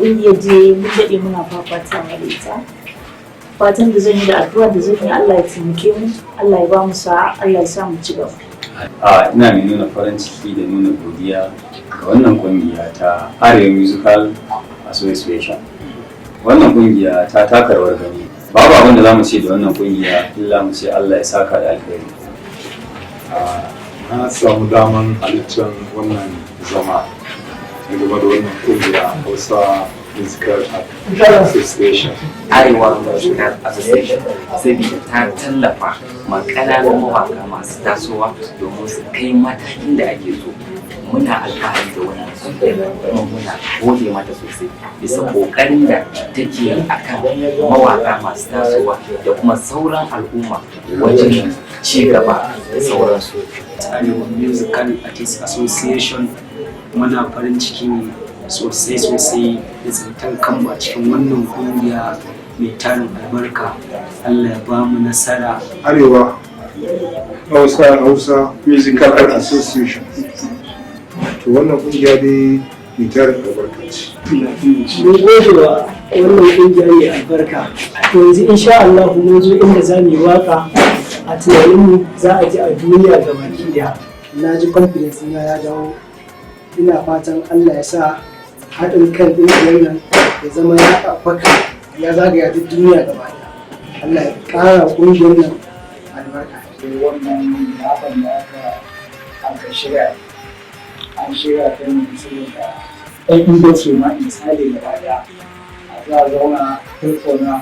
kungiyar je mun daɗe muna fafatawa da ita. Fatan da zan yi da addu'a da zan yi Allah ya taimake mu, Allah ya ba mu sa'a, Allah ya sa mu ci gaba. Ina mai nuna farin ciki da nuna godiya ga wannan kungiya ta Arewa Musical Association. Wannan kungiya ta taka rawar gani. Babu abin da za mu ce da wannan kungiya illa mu ce Allah ya saka da alheri. Na samu daman halittar wannan zama game da wannan kungiya Hausa Musical Association. Arewa Musical Association saboda ta tallafa ma ƙananan mawaƙa masu tasowa domin su kai matakin da ake so. Muna alfahari da wannan kungiyar kuma muna gode mata sosai bisa ƙoƙarin da take yi akan mawaƙa masu tasowa da kuma sauran al'umma wajen ci gaba da sauransu. Arewa Musical Artist Association muna farin ciki sosai da tsintan kanmu a cikin wannan kungiya mai tarin albarka. Allah ya ba mu nasara. Arewa Hausa Musical Artist Association. To wannan kungiya dai mai tarin albarka ce. Mun gode wa wannan kungiya mai albarka. To yanzu insha Allah mun zo inda za mu yi waka a tunaninmu za a ji a duniya ga baki daya. Na ji confidence na ya dawo. Ina fatan Allah ya sa haɗin kan ƙungiyar nan ya zama ya ɗaukaka ya zagaya duk duniya gaba ɗaya. Allah ya ƙara ƙungiyar nan albarka. Wannan zaɓen da aka shirya an shirya ta ne saboda ɗan indosu ma misali gaba ɗaya a za a zauna tattauna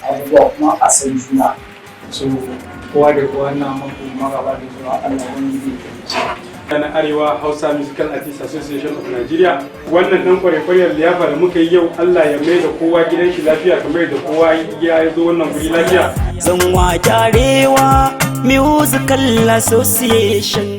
abubuwa kuma a san juna. So kowa da kowa na maku maraba da zuwa Allah wani zai taimake. Na Arewa Hausa Musical Artist Association of Nigeria. Wannan dan kwarekwariyar liyafa da muka yi yau Allah ya mai da kowa gidan shi lafiya kamar da kowa ya zo wannan guri lafiya. Zan wa Arewa Musical Association.